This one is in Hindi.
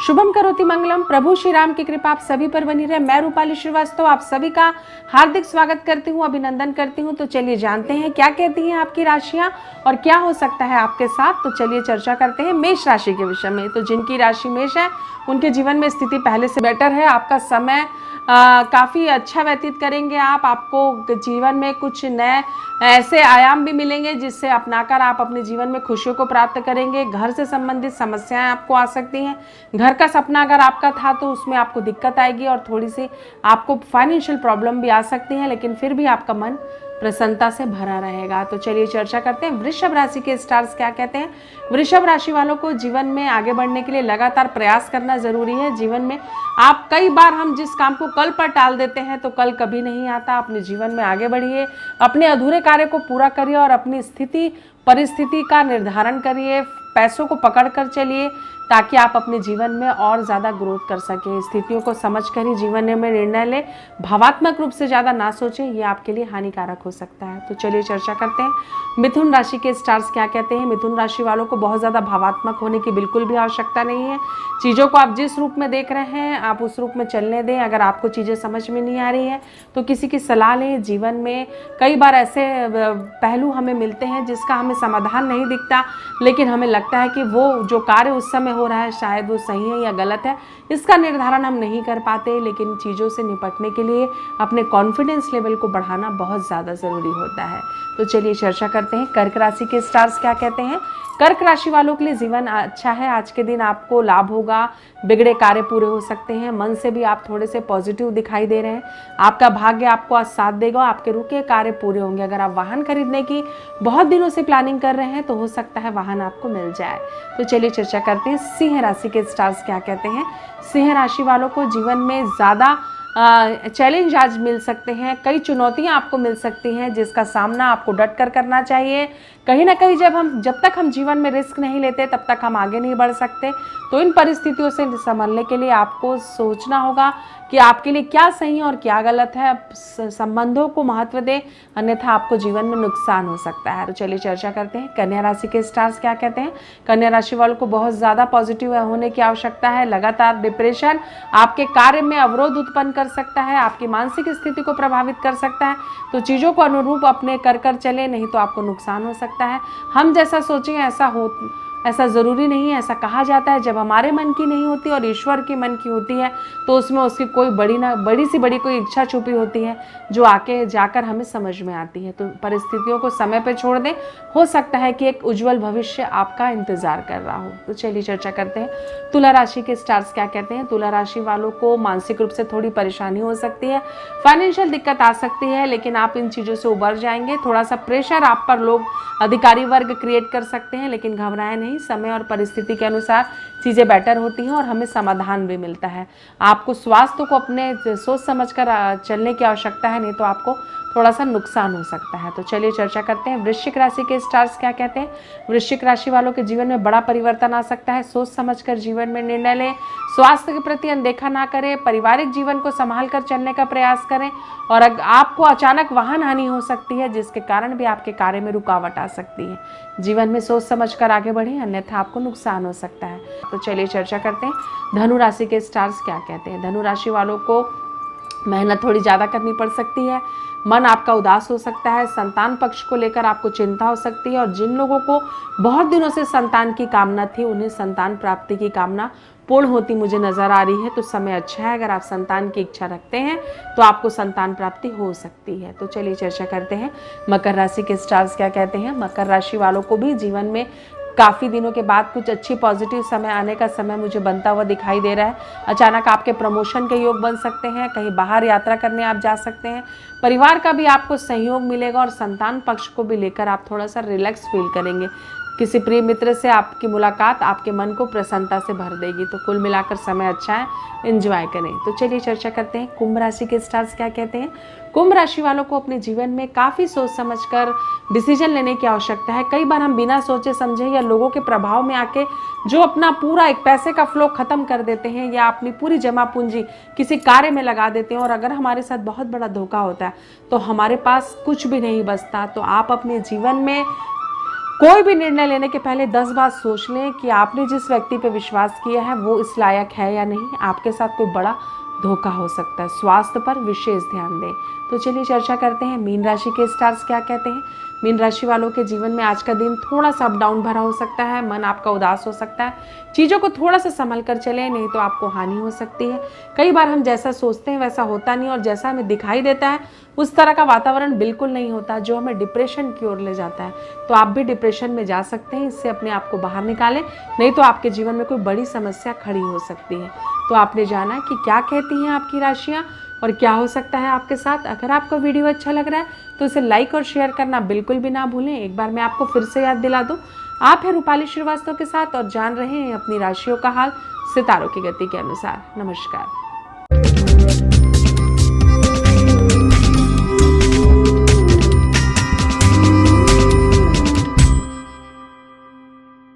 शुभम करोति मंगलम। प्रभु श्री राम की कृपा आप सभी पर बनी रहे। मैं रूपाली श्रीवास्तव आप सभी का हार्दिक स्वागत करती हूँ, अभिनंदन करती हूँ। तो चलिए जानते हैं क्या कहती हैं आपकी राशियां और क्या हो सकता है आपके साथ। तो चलिए चर्चा करते हैं मेष राशि के विषय में। तो जिनकी राशि मेष है उनके जीवन में स्थिति पहले से बेटर है। आपका समय काफ़ी अच्छा व्यतीत करेंगे आपको जीवन में कुछ नए ऐसे आयाम भी मिलेंगे जिससे अपनाकर आप अपने जीवन में खुशियों को प्राप्त करेंगे। घर से संबंधित समस्याएं आपको आ सकती हैं। घर का सपना अगर आपका था तो उसमें आपको दिक्कत आएगी और थोड़ी सी आपको फाइनेंशियल प्रॉब्लम भी आ सकती है, लेकिन फिर भी आपका मन प्रसन्नता से भरा रहेगा। तो चलिए चर्चा करते हैं वृषभ राशि के स्टार्स क्या कहते हैं। वृषभ राशि वालों को जीवन में आगे बढ़ने के लिए लगातार प्रयास करना जरूरी है। जीवन में आप कई बार हम जिस काम को कल पर टाल देते हैं तो कल कभी नहीं आता। अपने जीवन में आगे बढ़िए, अपने अधूरे कार्य को पूरा करिए और अपनी स्थिति परिस्थिति का निर्धारण करिए। पैसों को पकड़ कर चलिए ताकि आप अपने जीवन में और ज़्यादा ग्रोथ कर सकें। स्थितियों को समझकर ही जीवन में निर्णय लें। भावात्मक रूप से ज़्यादा ना सोचें, ये आपके लिए हानिकारक हो सकता है। तो चलिए चर्चा करते हैं मिथुन राशि के स्टार्स क्या कहते हैं। मिथुन राशि वालों को बहुत ज़्यादा भावात्मक होने की बिल्कुल भी आवश्यकता नहीं है। चीज़ों को आप जिस रूप में देख रहे हैं आप उस रूप में चलने दें। अगर आपको चीज़ें समझ में नहीं आ रही है तो किसी की सलाह लें। जीवन में कई बार ऐसे पहलू हमें मिलते हैं जिसका हमें समाधान नहीं दिखता, लेकिन हमें लगता है कि वो जो कार्य उस समय हो रहा है शायद वो सही है या गलत है। इसका निर्धारण हम नहीं कर पाते, लेकिन चीज़ों से निपटने के लिए अपने कॉन्फिडेंस लेवल को बढ़ाना बहुत ज़्यादा ज़रूरी होता है। तो चलिए चर्चा करते हैं कर्क राशि के स्टार्स क्या कहते हैं। कर्क राशि वालों के लिए जीवन अच्छा है। आज के दिन आपको लाभ होगा, बिगड़े कार्य पूरे हो सकते हैं। मन से भी आप थोड़े से पॉजिटिव दिखाई दे रहे हैं। आपका भाग्य आपको आज साथ देगा, आपके रुके कार्य पूरे होंगे। अगर आप वाहन खरीदने की बहुत दिनों से प्लानिंग कर रहे हैं तो हो सकता है वाहन आपको मिल जाए। तो चलिए चर्चा करते हैं सिंह राशि के स्टार्स क्या कहते हैं। सिंह राशि वालों को जीवन में ज़्यादा चैलेंज आज मिल सकते हैं। कई चुनौतियां आपको मिल सकती हैं जिसका सामना आपको डट कर करना चाहिए। कहीं ना कहीं जब तक हम जीवन में रिस्क नहीं लेते तब तक हम आगे नहीं बढ़ सकते। तो इन परिस्थितियों से संभलने के लिए आपको सोचना होगा कि आपके लिए क्या सही है और क्या गलत है। संबंधों को महत्व दें, अन्यथा आपको जीवन में नुकसान हो सकता है। तो चलिए चर्चा करते हैं कन्या राशि के स्टार्स क्या कहते हैं। कन्या राशि वालों को बहुत ज़्यादा पॉजिटिव होने की आवश्यकता है। लगातार डिप्रेशन आपके कार्य में अवरोध उत्पन्न कर सकता है, आपकी मानसिक स्थिति को प्रभावित कर सकता है। तो चीज़ों को अनुरूप अपने कर चले, नहीं तो आपको नुकसान हो सकता है। हम जैसा सोचें ऐसा ज़रूरी नहीं है। ऐसा कहा जाता है जब हमारे मन की नहीं होती और ईश्वर की मन की होती है तो उसमें उसकी कोई बड़ी कोई इच्छा छुपी होती है जो आके जाकर हमें समझ में आती है। तो परिस्थितियों को समय पे छोड़ दें, हो सकता है कि एक उज्जवल भविष्य आपका इंतजार कर रहा हो। तो चलिए चर्चा करते हैं तुला राशि के स्टार्स क्या कहते हैं। तुला राशि वालों को मानसिक रूप से थोड़ी परेशानी हो सकती है, फाइनेंशियल दिक्कत आ सकती है, लेकिन आप इन चीज़ों से उबर जाएंगे। थोड़ा सा प्रेशर आप पर लोग अधिकारी वर्ग क्रिएट कर सकते हैं, लेकिन घबराएं नहीं। समय और परिस्थिति के अनुसार चीज़ें बेटर होती हैं और हमें समाधान भी मिलता है। आपको स्वास्थ्य को अपने सोच समझकर चलने की आवश्यकता है, नहीं तो आपको थोड़ा सा नुकसान हो सकता है। तो चलिए चर्चा करते हैं वृश्चिक राशि के स्टार्स क्या कहते हैं। वृश्चिक राशि वालों के जीवन में बड़ा परिवर्तन आ सकता है। सोच समझकर जीवन में निर्णय लें, स्वास्थ्य के प्रति अनदेखा ना करें, पारिवारिक जीवन को संभाल कर चलने का प्रयास करें। और आपको अचानक वाहन हानि हो सकती है जिसके कारण भी आपके कार्य में रुकावट आ सकती है। जीवन में सोच समझकर आगे बढ़ें, अन्यथा आपको नुकसान हो सकता है। तो चलिए चर्चा करते हैं धनु राशि के स्टार्स क्या कहते हैं। धनु राशि वालों को मेहनत थोड़ी ज़्यादा करनी पड़ सकती है। मन आपका उदास हो सकता है। संतान पक्ष को लेकर आपको चिंता हो सकती है और जिन लोगों को बहुत दिनों से संतान की कामना थी उन्हें संतान प्राप्ति की कामना पूर्ण होती मुझे नज़र आ रही है। तो समय अच्छा है, अगर आप संतान की इच्छा रखते हैं तो आपको संतान प्राप्ति हो सकती है। तो चलिए चर्चा करते हैं मकर राशि के स्टार्स क्या कहते हैं। मकर राशि वालों को भी जीवन में काफ़ी दिनों के बाद कुछ अच्छी पॉजिटिव समय आने का समय मुझे बनता हुआ दिखाई दे रहा है। अचानक आपके प्रमोशन के योग बन सकते हैं, कहीं बाहर यात्रा करने आप जा सकते हैं। परिवार का भी आपको सहयोग मिलेगा और संतान पक्ष को भी लेकर आप थोड़ा सा रिलैक्स फील करेंगे। किसी प्रिय मित्र से आपकी मुलाकात आपके मन को प्रसन्नता से भर देगी। तो कुल मिलाकर समय अच्छा है, एंजॉय करें। तो चलिए चर्चा करते हैं कुंभ राशि के स्टार्स क्या कहते हैं। कुंभ राशि वालों को अपने जीवन में काफ़ी सोच समझकर डिसीजन लेने की आवश्यकता है। कई बार हम बिना सोचे समझे या लोगों के प्रभाव में आके जो अपना पूरा एक पैसे का फ्लो खत्म कर देते हैं या अपनी पूरी जमा पूंजी किसी कार्य में लगा देते हैं और अगर हमारे साथ बहुत बड़ा धोखा होता है तो हमारे पास कुछ भी नहीं बचता। तो आप अपने जीवन में कोई भी निर्णय लेने के पहले 10 बार सोच लें कि आपने जिस व्यक्ति पर विश्वास किया है वो इस लायक है या नहीं। आपके साथ कोई बड़ा धोखा हो सकता है। स्वास्थ्य पर विशेष ध्यान दें। तो चलिए चर्चा करते हैं मीन राशि के स्टार्स क्या कहते हैं। मीन राशि वालों के जीवन में आज का दिन थोड़ा सा अप डाउन भरा हो सकता है। मन आपका उदास हो सकता है। चीज़ों को थोड़ा सा संभल कर चलें, नहीं तो आपको हानि हो सकती है। कई बार हम जैसा सोचते हैं वैसा होता नहीं, और जैसा हमें दिखाई देता है उस तरह का वातावरण बिल्कुल नहीं होता, जो हमें डिप्रेशन की ओर ले जाता है। तो आप भी डिप्रेशन में जा सकते हैं। इससे अपने आप को बाहर निकालें, नहीं तो आपके जीवन में कोई बड़ी समस्या खड़ी हो सकती है। तो आपने जाना कि क्या कहती हैं आपकी राशियाँ और क्या हो सकता है आपके साथ। अगर आपको वीडियो अच्छा लग रहा है तो इसे लाइक और शेयर करना बिल्कुल भी ना भूलें। एक बार मैं आपको फिर से याद दिला दूं, आप हैं रूपाली श्रीवास्तव के साथ और जान रहे हैं अपनी राशियों का हाल सितारों की गति के अनुसार। नमस्कार।